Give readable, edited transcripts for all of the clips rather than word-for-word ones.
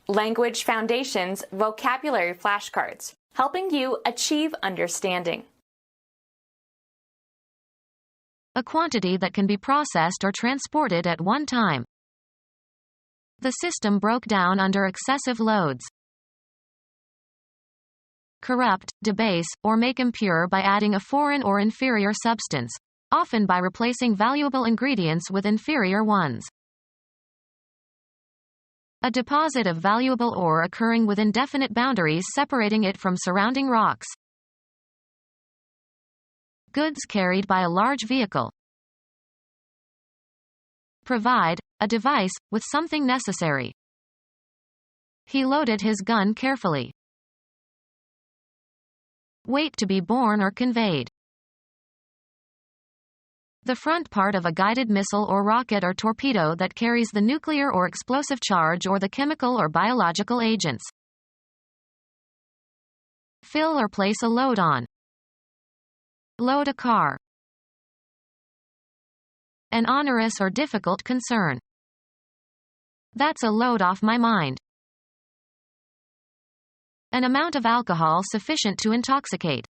Language Foundations Vocabulary Flashcards, helping you achieve understanding. A quantity that can be processed or transported at one time. The system broke down under excessive loads. Corrupt, debase, or make impure by adding a foreign or inferior substance, often by replacing valuable ingredients with inferior ones. A deposit of valuable ore occurring within definite boundaries separating it from surrounding rocks. Goods carried by a large vehicle. Provide, a device, with something necessary. He loaded his gun carefully. Wait to be borne or conveyed. The front part of a guided missile or rocket or torpedo that carries the nuclear or explosive charge or the chemical or biological agents. Fill or place a load on. Load a car. An onerous or difficult concern. That's a load off my mind. An amount of alcohol sufficient to intoxicate.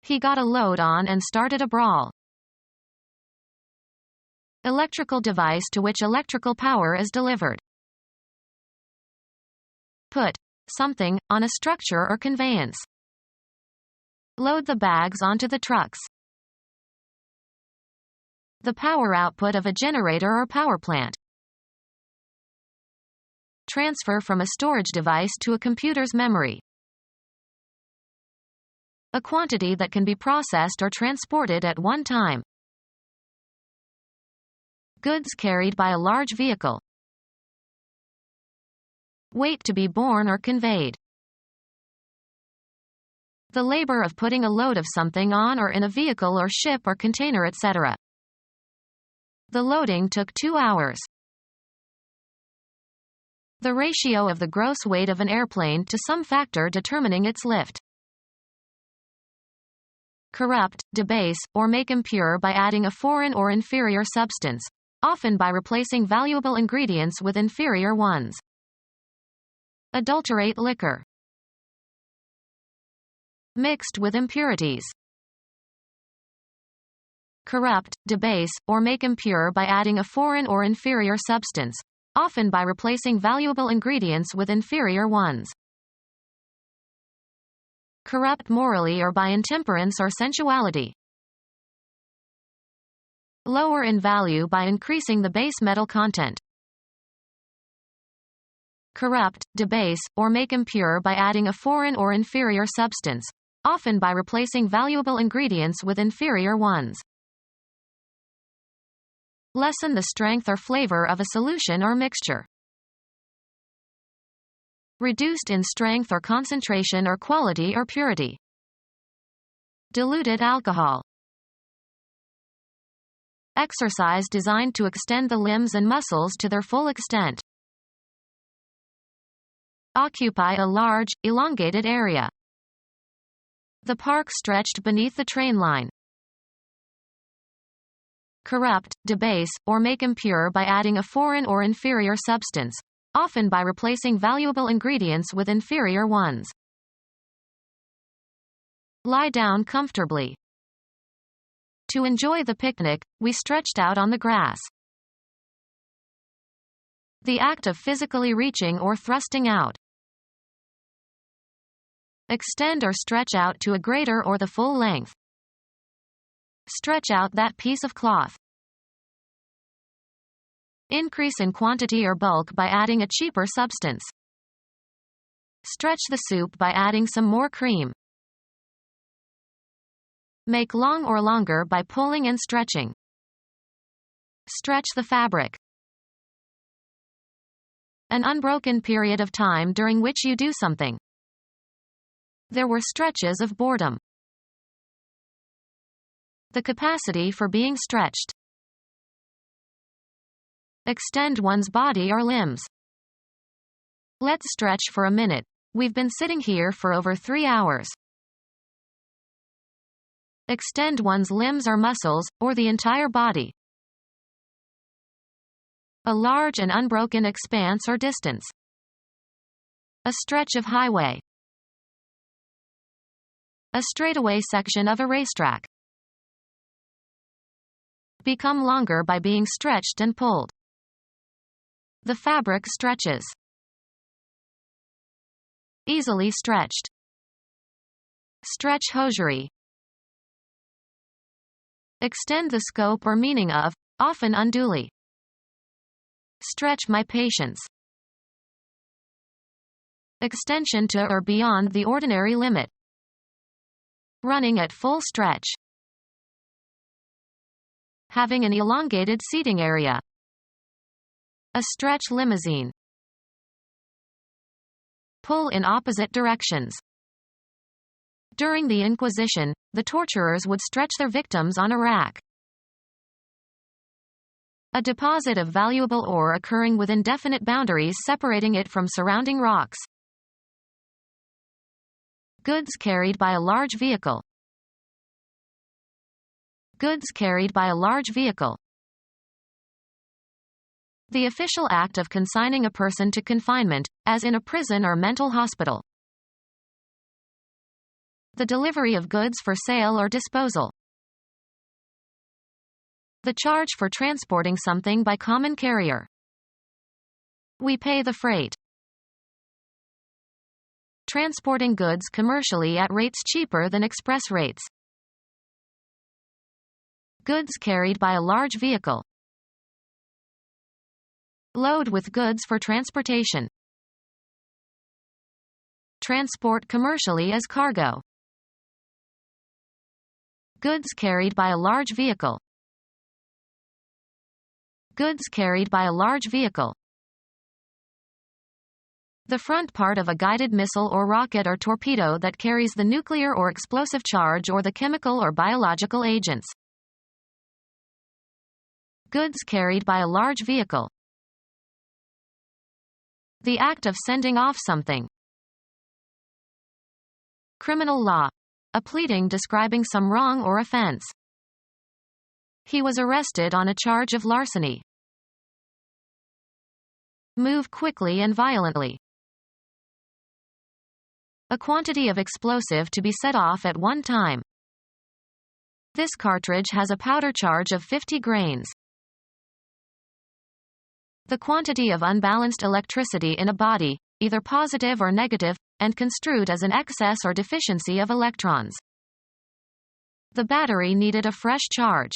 He got a load on and started a brawl. Electrical device to which electrical power is delivered. Put something on a structure or conveyance. Load the bags onto the trucks. The power output of a generator or power plant. Transfer from a storage device to a computer's memory. A quantity that can be processed or transported at one time. Goods carried by a large vehicle. Wait to be borne or conveyed. The labor of putting a load of something on or in a vehicle or ship or container, etc. The loading took 2 hours. The ratio of the gross weight of an airplane to some factor determining its lift. Corrupt, debase, or make impure by adding a foreign or inferior substance, often by replacing valuable ingredients with inferior ones. Adulterate liquor. Mixed with impurities. Corrupt, debase, or make impure by adding a foreign or inferior substance, often by replacing valuable ingredients with inferior ones. Corrupt morally or by intemperance or sensuality. Lower in value by increasing the base metal content. Corrupt, debase, or make impure by adding a foreign or inferior substance, often by replacing valuable ingredients with inferior ones. Lessen the strength or flavor of a solution or mixture. Reduced in strength or concentration or quality or purity. Diluted alcohol. Exercise designed to extend the limbs and muscles to their full extent. Occupy a large, elongated area. The park stretched beneath the train line. Corrupt, debase, or make impure by adding a foreign or inferior substance, often by replacing valuable ingredients with inferior ones. Lie down comfortably. To enjoy the picnic, we stretched out on the grass. The act of physically reaching or thrusting out. Extend or stretch out to a greater or the full length. Stretch out that piece of cloth. Increase in quantity or bulk by adding a cheaper substance. Stretch the soup by adding some more cream. Make long or longer by pulling and stretching. Stretch the fabric. An unbroken period of time during which you do something. There were stretches of boredom. The capacity for being stretched. Extend one's body or limbs. Let's stretch for a minute. We've been sitting here for over 3 hours. Extend one's limbs or muscles, or the entire body. A large and unbroken expanse or distance. A stretch of highway. A straightaway section of a racetrack. Become longer by being stretched and pulled. The fabric stretches. Easily stretched. Stretch hosiery. Extend the scope or meaning of, often unduly. Stretch my patience. Extension to or beyond the ordinary limit. Running at full stretch. Having an elongated seating area. A stretch limousine. Pull in opposite directions. During the Inquisition, the torturers would stretch their victims on a rack. A deposit of valuable ore occurring within definite boundaries separating it from surrounding rocks. Goods carried by a large vehicle. Goods carried by a large vehicle. The official act of consigning a person to confinement, as in a prison or mental hospital. The delivery of goods for sale or disposal. The charge for transporting something by common carrier. We pay the freight. Transporting goods commercially at rates cheaper than express rates. Goods carried by a large vehicle. Load with goods for transportation. Transport commercially as cargo. Goods carried by a large vehicle. Goods carried by a large vehicle. The front part of a guided missile or rocket or torpedo that carries the nuclear or explosive charge or the chemical or biological agents. Goods carried by a large vehicle. The act of sending off something. Criminal law. A pleading describing some wrong or offense. He was arrested on a charge of larceny. Move quickly and violently. A quantity of explosive to be set off at one time. This cartridge has a powder charge of 50 grains. The quantity of unbalanced electricity in a body, either positive or negative, and construed as an excess or deficiency of electrons. The battery needed a fresh charge.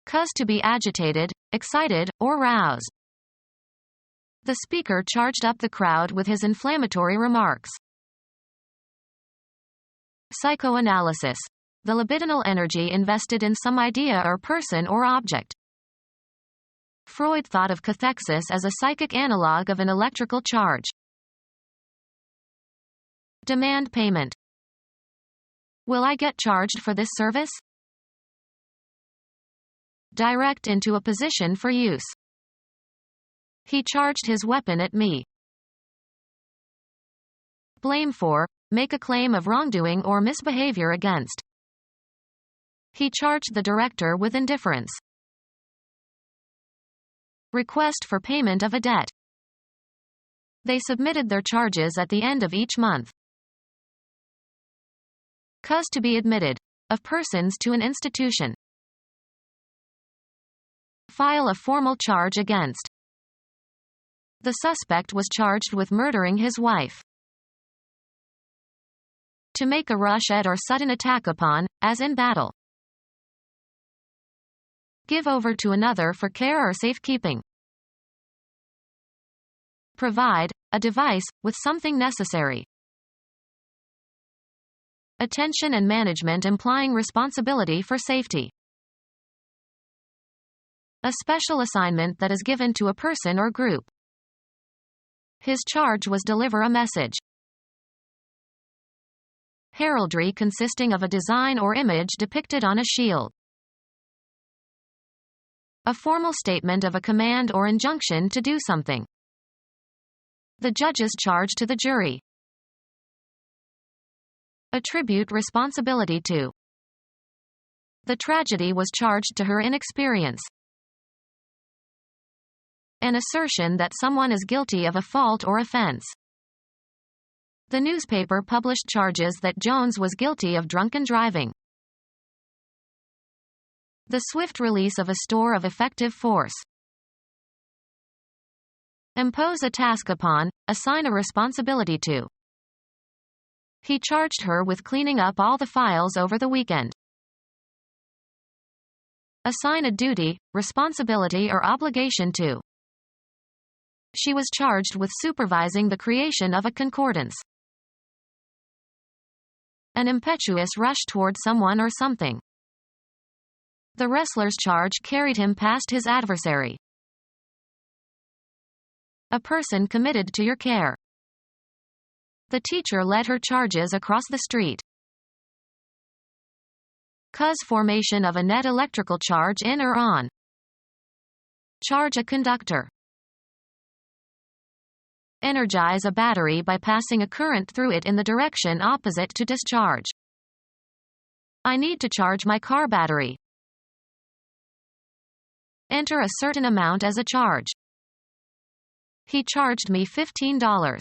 Cause to be agitated, excited, or roused. The speaker charged up the crowd with his inflammatory remarks. Psychoanalysis. The libidinal energy invested in some idea or person or object. Freud thought of cathexis as a psychic analog of an electrical charge. Demand payment. Will I get charged for this service? Direct into a position for use. He charged his weapon at me. Blame for, make a claim of wrongdoing or misbehavior against. He charged the director with indifference. Request for payment of a debt. They submitted their charges at the end of each month. Cause to be admitted. Of persons to an institution. File a formal charge against. The suspect was charged with murdering his wife. To make a rush at or sudden attack upon, as in battle. Give over to another for care or safekeeping. Provide, a device, with something necessary. Attention and management implying responsibility for safety. A special assignment that is given to a person or group. His charge was deliver a message. Heraldry consisting of a design or image depicted on a shield. A formal statement of a command or injunction to do something. The judge's charge to the jury. Attribute responsibility to. The tragedy was charged to her inexperience. An assertion that someone is guilty of a fault or offense. The newspaper published charges that Jones was guilty of drunken driving. The swift release of a store of effective force. Impose a task upon, assign a responsibility to. He charged her with cleaning up all the files over the weekend. Assign a duty, responsibility or obligation to. She was charged with supervising the creation of a concordance. An impetuous rush toward someone or something. The wrestler's charge carried him past his adversary. A person committed to your care. The teacher led her charges across the street. Cause formation of a net electrical charge in or on. Charge a conductor. Energize a battery by passing a current through it in the direction opposite to discharge. I need to charge my car battery. Enter a certain amount as a charge. He charged me $15.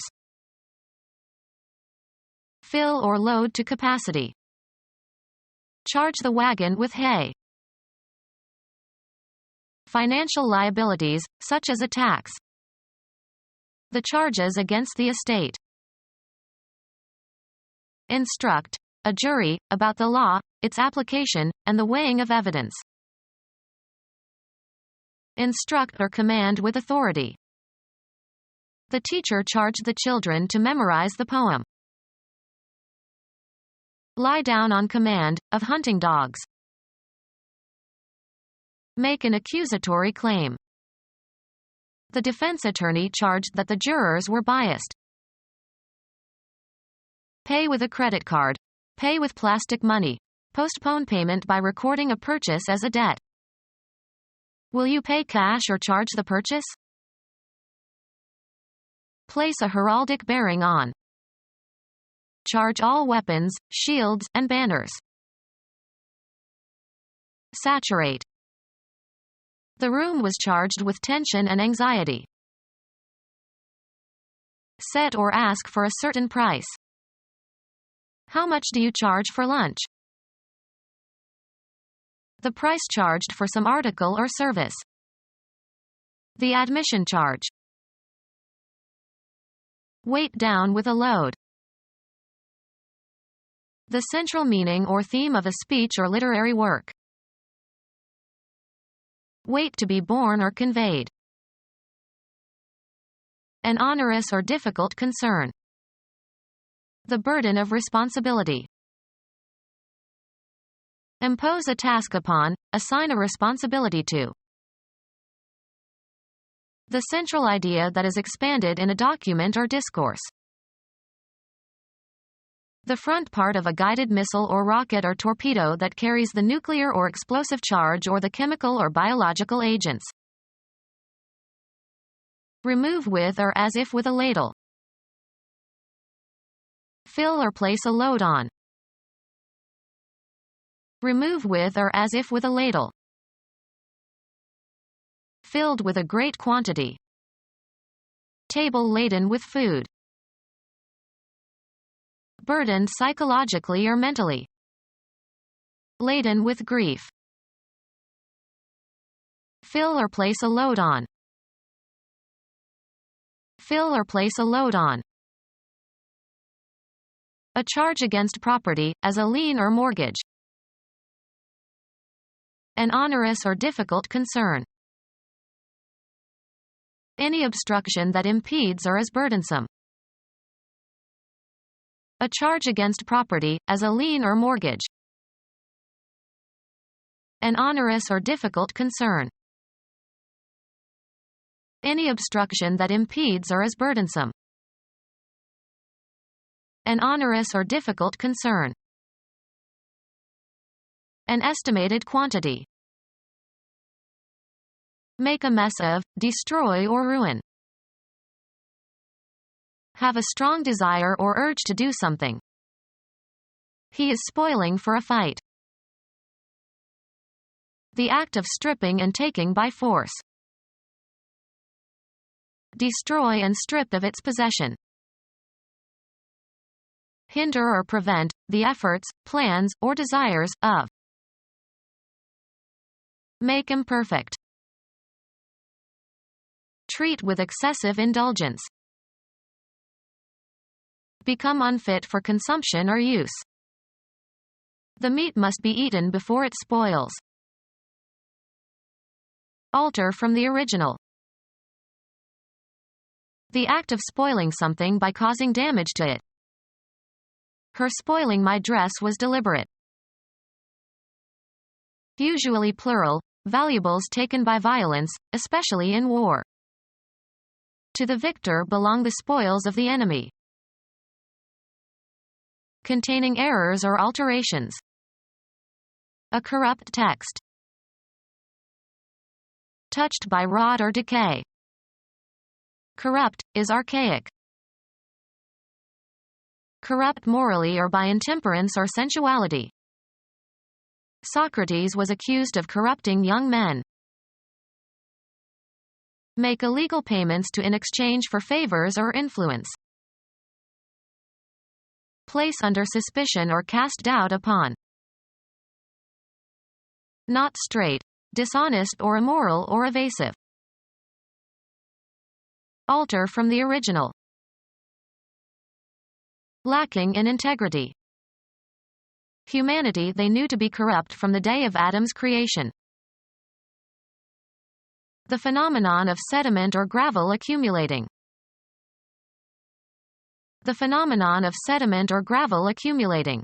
Fill or load to capacity. Charge the wagon with hay. Financial liabilities, such as a tax. The charges against the estate. Instruct a jury about the law, its application, and the weighing of evidence. Instruct or command with authority. The teacher charged the children to memorize the poem. Lie down on command, of hunting dogs. Make an accusatory claim. The defense attorney charged that the jurors were biased. Pay with a credit card. Pay with plastic money. Postpone payment by recording a purchase as a debt. Will you pay cash or charge the purchase? Place a heraldic bearing on. Charge all weapons, shields, and banners. Saturate. The room was charged with tension and anxiety. Set or ask for a certain price. How much do you charge for lunch? The price charged for some article or service. The admission charge. Weight down with a load. The central meaning or theme of a speech or literary work. Weight to be borne or conveyed. An onerous or difficult concern. The burden of responsibility. Impose a task upon, assign a responsibility to. The central idea that is expanded in a document or discourse. The front part of a guided missile or rocket or torpedo that carries the nuclear or explosive charge or the chemical or biological agents. Remove with or as if with a ladle. Fill or place a load on. Remove with or as if with a ladle. Filled with a great quantity. Table laden with food. Burdened psychologically or mentally. Laden with grief. Fill or place a load on. Fill or place a load on. A charge against property, as a lien or mortgage. An onerous or difficult concern. Any obstruction that impedes or is burdensome. A charge against property, as a lien or mortgage. An onerous or difficult concern. Any obstruction that impedes or is burdensome. An onerous or difficult concern. An estimated quantity. Make a mess of, destroy or ruin. Have a strong desire or urge to do something. He is spoiling for a fight. The act of stripping and taking by force. destroy and strip of its possession. Hinder or prevent the efforts, plans, or desires of. Make imperfect. Treat with excessive indulgence. Become unfit for consumption or use. The meat must be eaten before it spoils. Alter from the original. The act of spoiling something by causing damage to it. Her spoiling my dress was deliberate. Usually plural, valuables taken by violence, especially in war. To the victor belong the spoils of the enemy. Containing errors or alterations. A corrupt text. Touched by rot or decay. Corrupt is archaic. Corrupt morally or by intemperance or sensuality. Socrates was accused of corrupting young men. Make illegal payments to in exchange for favors or influence. Place under suspicion or cast doubt upon. Not straight, dishonest or immoral or evasive. Alter from the original. Lacking in integrity. Humanity they knew to be corrupt from the day of Adam's creation. The phenomenon of sediment or gravel accumulating. The phenomenon of sediment or gravel accumulating.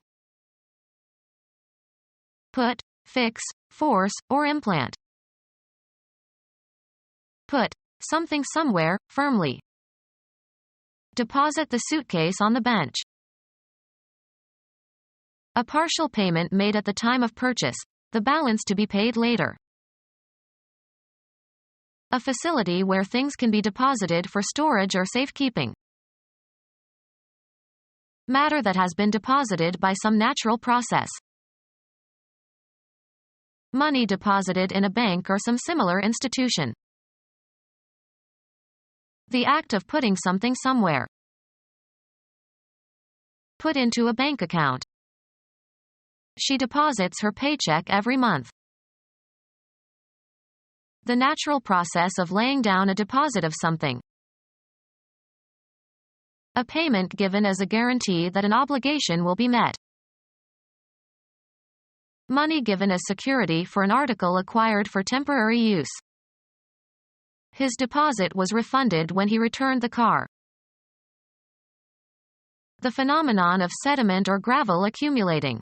Put, fix, force, or implant. Put something somewhere, firmly. Deposit the suitcase on the bench. A partial payment made at the time of purchase, the balance to be paid later. A facility where things can be deposited for storage or safekeeping. Matter that has been deposited by some natural process. Money deposited in a bank or some similar institution. The act of putting something somewhere. Put into a bank account. She deposits her paycheck every month. The natural process of laying down a deposit of something. A payment given as a guarantee that an obligation will be met. Money given as security for an article acquired for temporary use. His deposit was refunded when he returned the car. The phenomenon of sediment or gravel accumulating.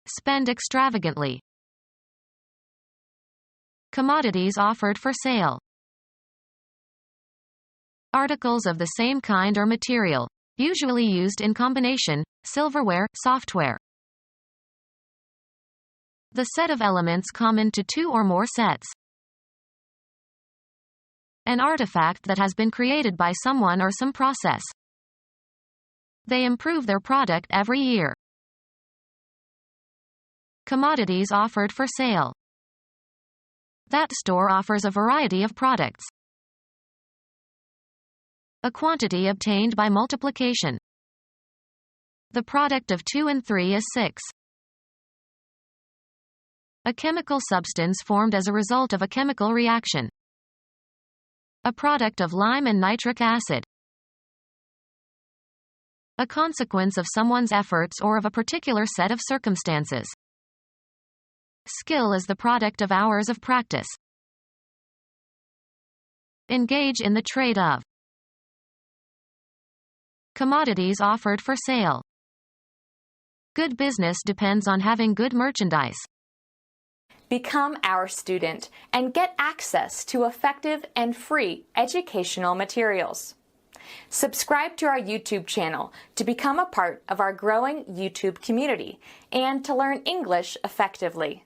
Spend extravagantly. Commodities offered for sale. Articles of the same kind or material, usually used in combination, silverware, software. The set of elements common to two or more sets. An artifact that has been created by someone or some process. They improve their product every year. Commodities offered for sale. That store offers a variety of products. A quantity obtained by multiplication. The product of 2 and 3 is 6. A chemical substance formed as a result of a chemical reaction. A product of lime and nitric acid. A consequence of someone's efforts or of a particular set of circumstances. Skill is the product of hours of practice. Engage in the trade of. Commodities offered for sale. Good business depends on having good merchandise. Become our student and get access to effective and free educational materials. Subscribe to our YouTube channel to become a part of our growing YouTube community and to learn English effectively.